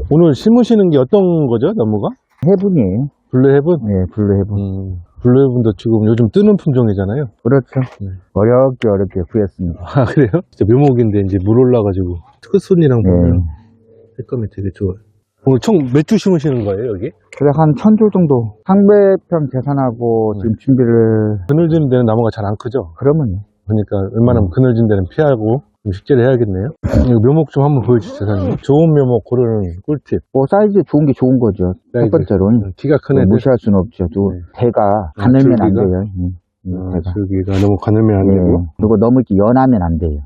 오늘 심으시는 게 어떤 거죠, 나무가? 해분이에요. 블루헤븐? 네, 블루해분. 블루헤븐도 지금 요즘 뜨는 품종이잖아요. 그렇죠. 네. 어렵게 구했습니다. 아, 그래요? 진짜 묘목인데 이제 물 올라가지고 특순이랑 보면 색감이 되게 좋아요. 오늘 총 몇 주 심으시는 거예요, 여기? 그래, 한 1000주 정도. 상배평 계산하고 지금 준비를. 그늘지는 데는 나무가 잘 안 크죠? 그러면요. 그러니까 웬만하면 그늘진 데는 피하고 좀 식재를 해야겠네요. 이거 묘목 좀 한번 보여주세요, 사장님. 좋은 묘목 고르는 꿀팁. 뭐, 사이즈 좋은 게 좋은 거죠. 사이즈. 첫 번째로는. 키가 큰 애들. 무시할 수는 없죠. 또, 네. 대가 가늘면 안 줄기가? 돼요. 대가. 줄기가 너무 가늘면 안 예. 되고, 그리고 너무 이렇게 연하면 안 돼요.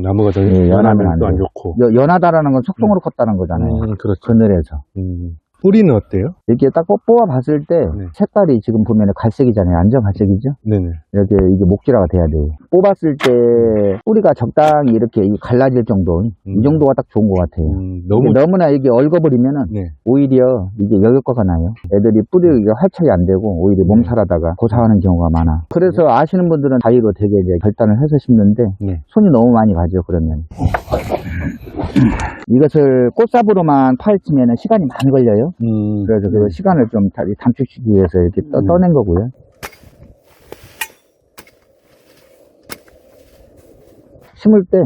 나무가 더 예, 연하면 연하면 또 안 돼요. 좋고. 연하다라는 건 속성으로 컸다는 거잖아요. 그렇죠. 그늘에서. 뿌리는 어때요? 이렇게 딱 뽑아 봤을 때 네. 색깔이 지금 보면 갈색이잖아요. 완전 갈색이죠? 네네. 이렇게 이게 목질화가 돼야 돼요. 뽑았을 때 뿌리가 적당히 이렇게 갈라질 정도, 이 정도가 딱 좋은 것 같아요. 너무, 너무나 이게 얽어버리면은 네. 오히려 이게 여격과가 나요. 애들이 뿌리가 활착이 안 되고 오히려 몸살하다가 고사하는 경우가 많아. 그래서 아시는 분들은 다이로 되게 이제 결단을 해서 심는데 네. 손이 너무 많이 가죠. 그러면 이것을 꽃삽으로만 파헤치면 시간이 많이 걸려요. 그래서 그 시간을 좀 단축시키기 위해서 이렇게 떠낸 거고요. 심을 때,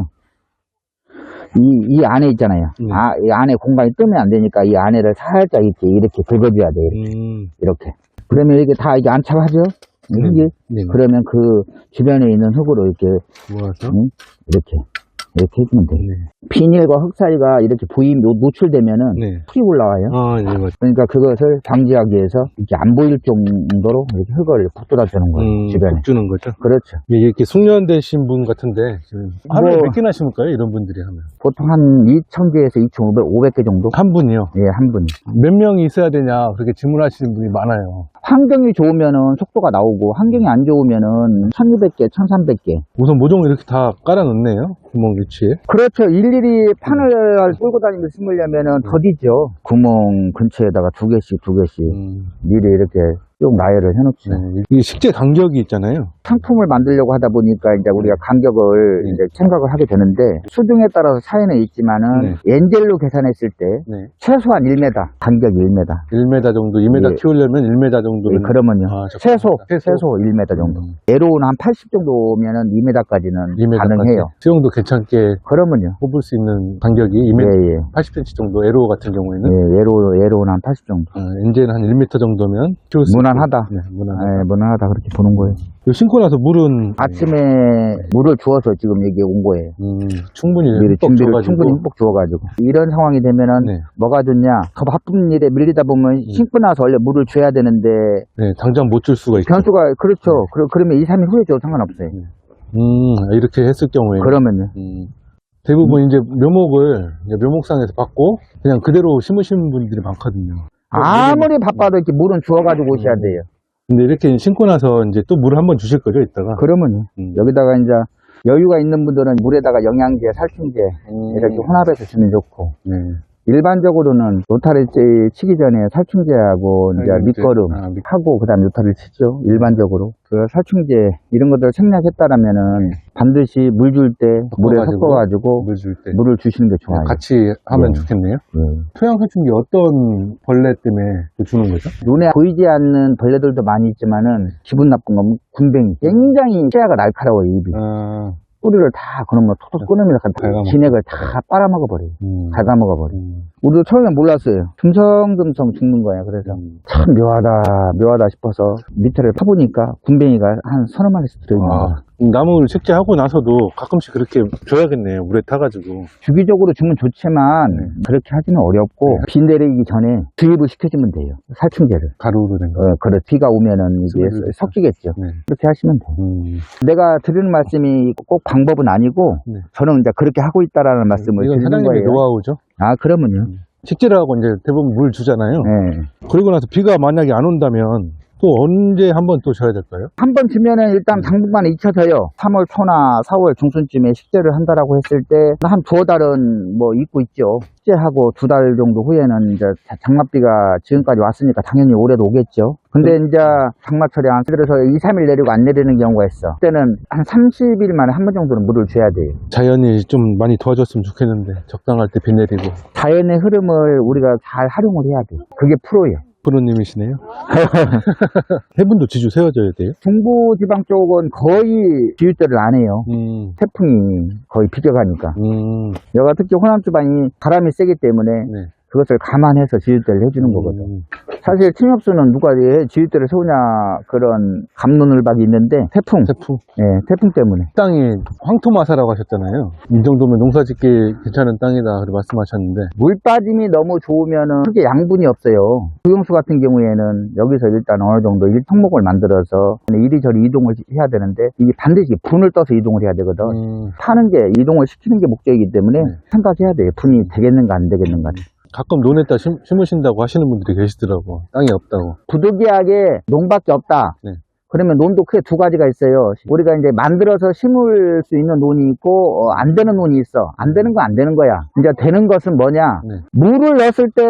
이 안에 있잖아요. 이 안에 공간이 뜨면 안 되니까 이 안에를 살짝 이렇게 긁어줘야 돼요. 이렇게. 그러면 이게 다 이게 안착하죠? 흙이? 그러면 그 주변에 있는 흙으로 이렇게 모아서 이렇게 해주면 돼요. 비닐과 흙 사이가 이렇게 노출되면은 풀이 올라와요. 아, 네, 맞아요. 그러니까 그것을 방지하기 위해서 이렇게 안 보일 정도로 이렇게 흙을 북돋아 주는 거예요. 주변에. 주는 거죠? 그렇죠. 이렇게 숙련되신 분 같은데, 지금 하루에 뭐, 몇 개나 심을까요? 이런 분들이 하면. 보통 한 2,000개에서 2,500개 정도? 한 분이요? 예, 한 분이. 몇 명이 있어야 되냐, 그렇게 질문하시는 분이 많아요. 환경이 좋으면은 속도가 나오고, 환경이 안 좋으면은 1,200개, 1,300개. 우선 모종을 이렇게 다 깔아놓네요. 구멍 위치에. 그렇죠. 일일이 판을 끌고 다니면서 심으려면은 더디죠. 구멍 근처에다가 두 개씩 미리 이렇게 쭉 나열을 해놓죠. 이게 식재 간격이 있잖아요. 상품을 만들려고 하다 보니까 이제 우리가 간격을 이제 생각을 하게 되는데 수중에 따라서 차이는 있지만은 엔젤로 계산했을 때 최소한 1m, 간격이 1m. 1m 정도, 2m 키우려면 1m 정도는. 그러면요. 최소 1m 정도. 에로는 한 80 정도면은 2m까지는 2m 가능해요. 수영도 괜찮게 그러면요. 뽑을 수 있는 간격이 2m, 80cm 정도, 에로 같은 경우에는. 에로는 한 80 정도. 엔젤은 한 1m 정도면 키울 수 무난하다. 무난하다. 무난하다. 그렇게 보는 거예요. 신고 나서 물은 아침에 물을 주어서 지금 여기 온 거예요. 충분히 준비를 줘가지고. 충분히 흠뻑 주어가지고. 이런 상황이 되면은 뭐가 좋냐. 그 바쁜 일에 밀리다 보면 신고 나서 원래 물을 줘야 되는데 당장 못 줄 수가 있죠. 변수가 그렇죠. 그러면 2, 3일 후에 줘도 상관없어요. 이렇게 했을 경우에 그러면요. 대부분 이제 묘목을 묘목상에서 받고 그냥 그대로 심으시는 분들이 많거든요. 아무리 바빠도 이렇게 물은 주어가지고 오셔야 돼요. 근데 이렇게 심고 나서 이제 또 물을 한번 주실 거죠, 이따가? 그러면요. 여기다가 이제 여유가 있는 분들은 물에다가 영양제, 살충제 이렇게 혼합해서 주면 좋고. 일반적으로는 노타를 치기 전에 살충제하고 이제 밑거름 하고 그다음 노타를 치죠. 일반적으로 그 살충제 이런 것들 생략했다라면은 반드시 물 줄 때 물에 섞어가지고 물을 주시는 게 좋아요. 같이 하면 좋겠네요. 토양 살충제 어떤 벌레 때문에 주는 거죠? 눈에 보이지 않는 벌레들도 많이 있지만은 기분 나쁜 건 군뱅이. 굉장히 치아가 날카로워요, 입이. 뿌리를 다 그런 거 톡톡 끊으면서 진액을 다 빨아먹어버려요. 갉아먹어버려요. 우리도 처음에 몰랐어요. 듬성듬성 죽는 거예요. 그래서 참 묘하다 싶어서 밑에를 파보니까 군뱅이가 한 서너 마리씩 들어있는 거예요. 나무를 식재하고 나서도 가끔씩 그렇게 줘야겠네요. 물에 타가지고. 주기적으로 주면 좋지만 그렇게 하기는 어렵고 비 내리기 전에 주입을 시켜주면 돼요. 살충제를. 가루로 된 거. 그래. 비가 오면은 이게 섞이겠죠. 그렇게 하시면 돼요. 내가 드리는 말씀이 꼭 방법은 아니고 저는 이제 그렇게 하고 있다라는 말씀을 드리는 사장님의 거예요. 노하우죠. 그러면요. 식재를 하고 이제 대부분 물 주잖아요. 그리고 나서 비가 만약에 안 온다면 또 언제 한번 또 쳐야 될까요? 한 번 지면은 일단 당분간은 잊혀져요. 3월 초나 4월 중순쯤에 식재를 한다라고 했을 때 한 두어 달은 뭐 잊고 있죠. 식재하고 두 달 정도 후에는 이제 장맛비가 지금까지 왔으니까 당연히 올해도 오겠죠. 근데 이제 장마철에 한 그래서 2, 3일 내리고 안 내리는 경우가 있어. 그때는 한 30일 만에 한 번 정도는 물을 줘야 돼요. 자연이 좀 많이 도와줬으면 좋겠는데 적당할 때 비 내리고. 자연의 흐름을 우리가 잘 활용을 해야 돼. 그게 프로예요. 프로님이시네요. 해분도 지주 세워져야 돼요? 중부지방 쪽은 거의 비유대를 안 해요. 태풍이 거의 비껴가니까. 여가 특히 호남 지방이 바람이 세기 때문에 네. 그것을 감안해서 지읒대를 해주는 거거든. 사실 침엽수는 누가 지읒대를 세우냐 그런 갑론을박이 있는데 태풍. 예, 태풍 때문에. 땅이 황토마사라고 하셨잖아요. 이 정도면 농사짓기 괜찮은 땅이다 그렇게 말씀하셨는데. 물 빠짐이 너무 좋으면은 크게 양분이 없어요. 구용수 같은 경우에는 여기서 일단 어느 정도 일통목을 만들어서 이리저리 이동을 해야 되는데 이게 반드시 분을 떠서 이동을 해야 되거든. 타는 게 이동을 시키는 게 목적이기 때문에 생각해야 돼요. 분이 되겠는가 안 되겠는가. 가끔 논에다 심으신다고 하시는 분들이 계시더라고. 땅이 없다고. 부득이하게 농밖에 없다. 네. 그러면 논도 크게 두 가지가 있어요. 우리가 이제 만들어서 심을 수 있는 논이 있고 안 되는 논이 있어. 안 되는 건 안 되는 거야. 이제 되는 것은 뭐냐? 네. 물을 넣었을 때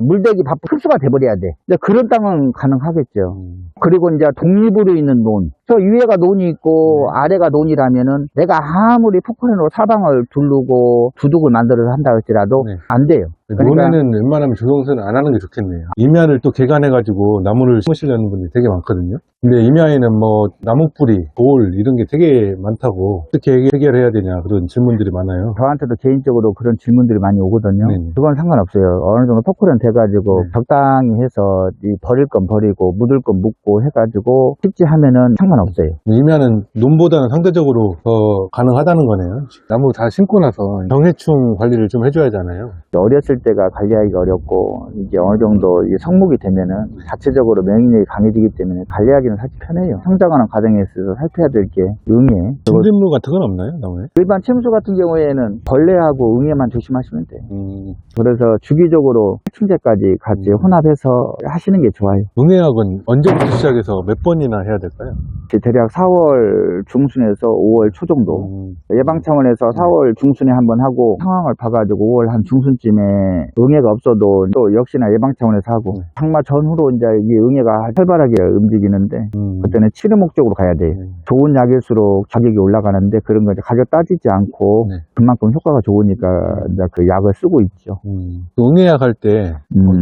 물대기 바쁘 흡수가 돼버려야 돼. 이제 그런 땅은 가능하겠죠. 그리고 이제 독립으로 있는 논. 저 위에가 논이 있고 아래가 논이라면은 내가 아무리 포크레인으로 사방을 두르고 두둑을 만들어서 한다 할지라도 안 돼요. 그러니까 논에는 웬만하면 조성수는 안 하는 게 좋겠네요. 임야를 또 개간해가지고 나무를 심으시려는 분들이 되게 많거든요. 근데 임야에는 뭐 나무뿌리, 돌 이런 게 되게 많다고 어떻게 해결해야 되냐 그런 질문들이 많아요. 저한테도 개인적으로 그런 질문들이 많이 오거든요. 네네. 그건 상관없어요. 어느 정도 포크레인 돼가지고 적당히 해서 버릴 건 버리고 묻을 건 묻고 해가지고 식지하면은 상관없어요. 임야는 논보다는 상대적으로 더 가능하다는 거네요. 나무 다 심고 나서 병해충 관리를 좀 해줘야 하잖아요. 어렸을 때가 관리하기가 어렵고 이제 어느 정도 이게 성목이 되면은 자체적으로免疫力이 강해지기 때문에 관리하기는 사실 편해요. 성장하는 과정에 있어서 살펴야 될 게 응애. 진딧물 같은 건 없나요, 나무에? 일반 침수 같은 경우에는 벌레하고 응애만 조심하시면 돼요. 그래서 주기적으로 살충제까지 같이 혼합해서 하시는 게 좋아요. 응애학은 언제부터 시작해서 몇 번이나 해야 될까요? 대략 4월 중순에서 5월 초 정도. 예방 차원에서 4월 중순에 한번 하고 상황을 봐가지고 5월 한 중순쯤에 응애가 없어도 또 역시나 예방 차원에서 하고 장마 전후로 이제 이 응애가 활발하게 움직이는데 그때는 치료 목적으로 가야 돼요. 좋은 약일수록 가격이 올라가는데 그런 거 이제 가격 따지지 않고 그만큼 효과가 좋으니까 이제 그 약을 쓰고 있죠. 응애약 할 때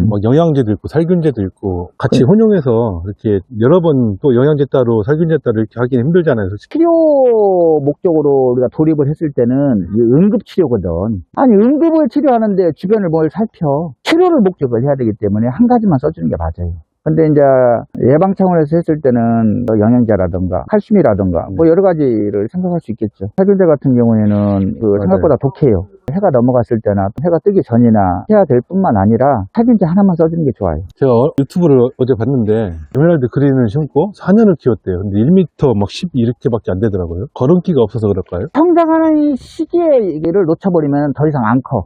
막 영양제도 있고 살균제도 있고 같이 혼용해서 이렇게 여러 번 또 영양제 따로 살균제 따로 이렇게 하기는 힘들잖아요. 솔직히. 치료 목적으로 우리가 돌입을 했을 때는 응급치료거든. 아니 응급을 치료하는데 주변을 뭘 살펴. 치료를 목적을 해야 되기 때문에 한 가지만 써주는 게 맞아요. 근데 이제 예방 차원에서 했을 때는 영양제라든가 칼슘이라든가 뭐 여러 가지를 생각할 수 있겠죠. 살균제 같은 경우에는 생각보다 독해요. 해가 넘어갔을 때나 해가 뜨기 전이나 해야 될 뿐만 아니라 살균제 하나만 써주는 게 좋아요. 제가 유튜브를 어제 봤는데 에메랄드 그린을 심고 4년을 키웠대요. 근데 1m 막 10 이렇게밖에 안 되더라고요. 걸음기가 없어서 그럴까요? 성장하는 시기에 이를 놓쳐버리면 더 이상 안 커.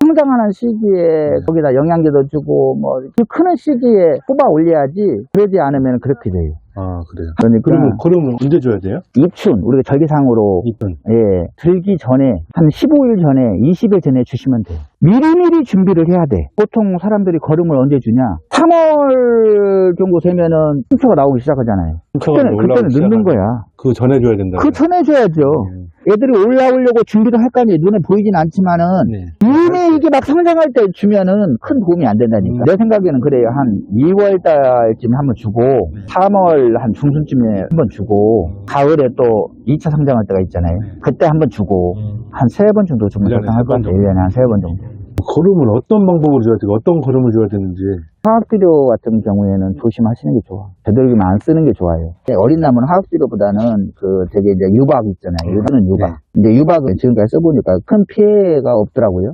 성장하는 시기에 거기다 영양제도 주고 뭐 그 크는 시기에 뽑아 올려야지. 그러지 않으면 그렇게 돼요. 아, 그래요. 그러니까 그리고 걸음을 언제 줘야 돼요? 입춘, 우리가 절기상으로 예, 들기 전에 한 15일 전에 20일 전에 주시면 돼요. 미리미리 준비를 해야 돼. 보통 사람들이 걸음을 언제 주냐? 3월 정도 되면은 순서가 나오기 시작하잖아요. 그때는 늦는 거야. 그 전에 줘야 된다. 그 전에 줘야죠. 애들이 올라오려고 준비를 할 거 아니에요. 눈에 보이진 않지만은 이미 이게 막 성장할 때 주면은 큰 도움이 안 된다니까. 내 생각에는 그래요. 한 2월 달쯤에 한번 주고 3월 한 중순쯤에 한번 주고 가을에 또 2차 성장할 때가 있잖아요. 그때 한번 주고 한 3번 정도 주면 적당할 것 같아요. 1년에 한 3번 정도. 걸음을 어떤 방법으로 줘야 되고 어떤 걸음을 줘야 되는지. 화학비료 같은 경우에는 조심하시는 게 좋아. 되도록이면 안 쓰는 게 좋아요. 어린 나무는 화학비료보다는 그 되게 이제 유박 있잖아요. 일반은 유박. 이제 유박을 지금까지 써보니까 큰 피해가 없더라고요.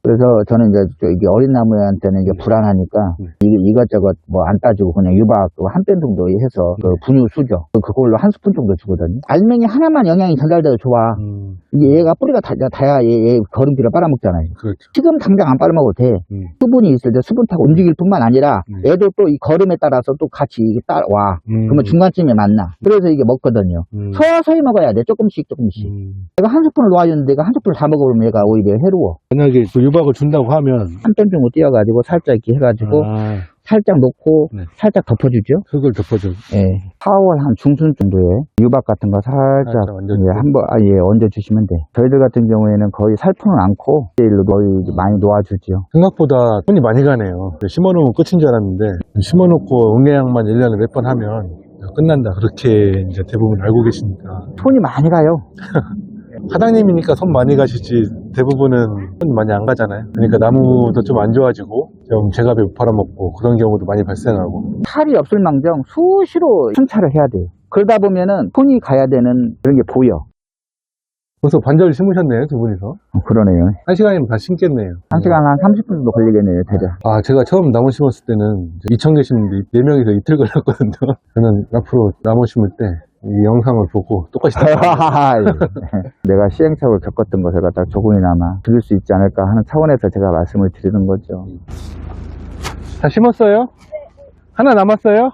그래서 저는 이제 이게 어린 나무한테는 이제 불안하니까 이것저것 뭐 안 따지고 그냥 유박 한 뼘 정도 해서 그 분유 수저 그걸로 한 스푼 정도 주거든요. 알맹이 하나만 영양이 전달돼도 좋아. 이게 얘가 뿌리가 다야 얘 거름피를 빨아먹잖아요. 그렇죠. 지금 당장 안 빨아먹어도 돼. 수분이 있을 때 수분 타고 움직일 뿐만 아니라 얘도 또 이 거름에 따라서 또 같이 이게 따라와. 그러면 중간쯤에 만나. 그래서 이게 먹거든요. 서서히 먹어야 돼. 조금씩. 내가 한 스푼을 놓아줬는데 내가 한 스푼을 다 먹어보면 얘가 오히려 해로워. 만약에 그 유박을 준다고 하면 한 뼘 정도 띄어가지고 살짝 이렇게 해가지고 살짝 놓고 네. 살짝 덮어주죠. 흙을 덮어줘. 예. 4월 한 중순 정도에 유박 같은 거 살짝 얹어주시면 돼. 저희들 같은 경우에는 거의 살포는 않고 일로 거의 많이 놓아주죠. 생각보다 손이 많이 가네요. 심어놓으면 끝인 줄 알았는데 심어놓고 응애양만 1년에 몇 번 하면 끝난다. 그렇게 이제 대부분 알고 계시니까. 손이 많이 가요. 사장님이니까 손 많이 가시지 대부분은 손 많이 안 가잖아요. 그러니까 나무도 좀 안 좋아지고 좀 제값에 못 팔아먹고 그런 경우도 많이 발생하고. 살이 없을 망정 수시로 순찰을 해야 돼요. 그러다 보면은 손이 가야 되는 그런 게 보여. 벌써 반절 심으셨네요, 두 분이서. 그러네요. 1시간이면 다 심겠네요. 1시간 한 30분 정도 걸리겠네요, 대략. 아, 제가 처음 나무 심었을 때는 이청 계시는데 4명이서 이틀 걸렸거든요. 저는 앞으로 나무 심을 때 이 영상을 보고 똑같이 내가 시행착오를 겪었던 거 제가 딱 조금이나마 드릴 수 있지 않을까 하는 차원에서 제가 말씀을 드리는 거죠. 다 심었어요? 하나 남았어요?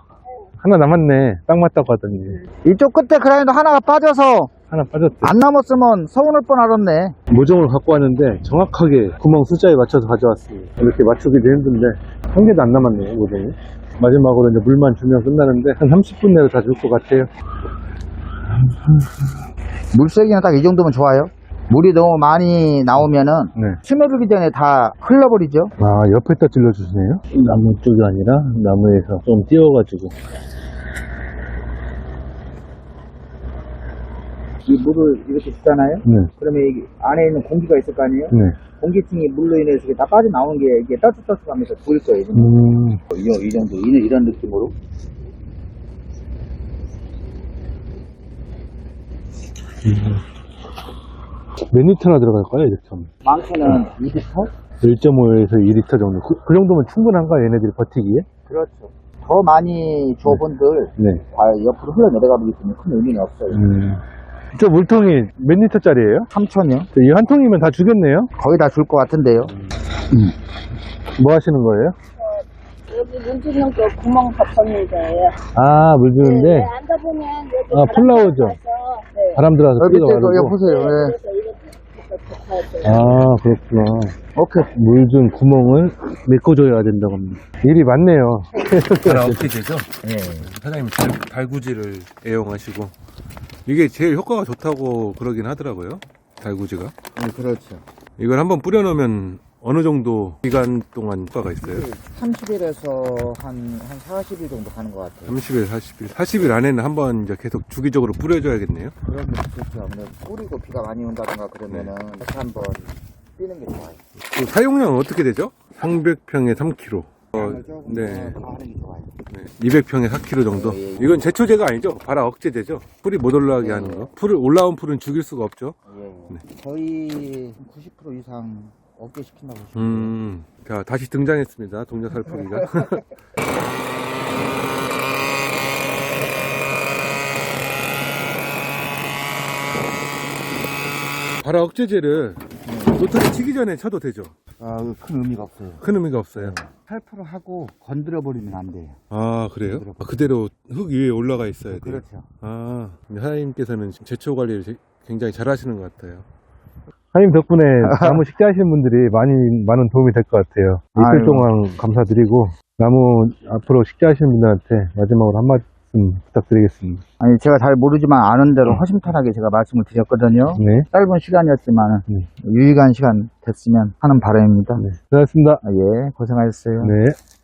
하나 남았네. 딱 맞다고 하더니. 이쪽 끝에 그라인더 하나가 빠져서 하나 빠졌대. 안 남았으면 서운할 뻔 하던데. 모종을 갖고 왔는데 정확하게 구멍 숫자에 맞춰서 가져왔습니다. 이렇게 맞추기도 힘든데 한 개도 안 남았네요, 모종이. 마지막으로 이제 물만 주면 끝나는데 한 30분 내로 다 줄 것 같아요. 물세기는 딱 이 정도면 좋아요. 물이 너무 많이 나오면은 심어주기 전에 다 흘러버리죠. 아, 옆에다 찔러주시네요. 나무 쪽이 아니라 나무에서 좀 띄워가지고. 이 물을 이렇게 주잖아요. 그러면 이 안에 있는 공기가 있을 거 아니에요. 공기층이 물로 인해서 다 빠져나오는 게 이게 떠들떠들하면서 보일 거예요. 이 정도 이런 느낌으로. 몇 리터나 들어갈까요, 이렇게 하면? 많게는 2리터? 1.5에서 2리터 정도. 그 정도면 충분한가요, 얘네들이 버티기에? 그렇죠. 더 많이 주어본들 다 옆으로 흘러내려가기 때문에 큰 의미는 없어요. 저 물통이 몇 리터짜리예요? 3,000이요? 이 한 통이면 다 주겠네요? 거의 다 줄 것 같은데요. 뭐 하시는 거예요? 여기 물 주는 거 구멍 덮는 거예요. 아, 물 주는데? 앉아 보면 여기 풀 나오죠? 바람 들어와서 밑에 뿌리가 거 마르고. 보세요. 그래서 이렇게 덮어야 돼요. 아, 그렇구나. 오케이. 물 준 구멍을 메꿔줘야 된다고 합니다. 일이 많네요. 잘 어떻게 되죠? 사장님 달구지를 애용하시고 이게 제일 효과가 좋다고 그러긴 하더라고요. 달구지가. 네, 그렇죠. 이걸 한번 뿌려놓으면 어느 정도 기간 동안 효과가 있어요? 30일에서 한 40일 정도 가는 것 같아요. 30일, 40일. 40일 안에는 한번 이제 계속 주기적으로 뿌려줘야겠네요. 그러면 좋죠. 뿌리고 비가 많이 온다던가 그러면은 다시 한번 뛰는 게 좋아요. 그 사용량은 어떻게 되죠? 300평에 3kg. 네. 200평에 4kg 정도. 이건 제초제가 아니죠? 발화 억제제죠? 풀이 못 올라가게 하는 거. 올라온 풀은 죽일 수가 없죠? 거의 90% 이상 억제시킨다고 보시면 자, 다시 등장했습니다. 동자살포기가. 발화 억제제를 노트를 치기 전에 쳐도 되죠? 큰 의미가 없어요. 큰 의미가 없어요. 살포를 하고 건드려 버리면 안 돼요. 아, 그래요? 그대로 흙 위에 올라가 있어야 돼요? 그렇죠. 아, 사장님께서는 제초 관리를 굉장히 잘 하시는 것 같아요. 사장님 덕분에 나무 식재하시는 분들이 많은 도움이 될 것 같아요. 이틀 동안 감사드리고, 나무 앞으로 식재하시는 분들한테 마지막으로 한 말씀 부탁드리겠습니다. 아니, 제가 잘 모르지만 아는 대로 허심탄회하게 제가 말씀을 드렸거든요. 네. 짧은 시간이었지만 유익한 시간 됐으면 하는 바람입니다. 네. 고생하셨습니다. 예, 고생하셨어요. 네.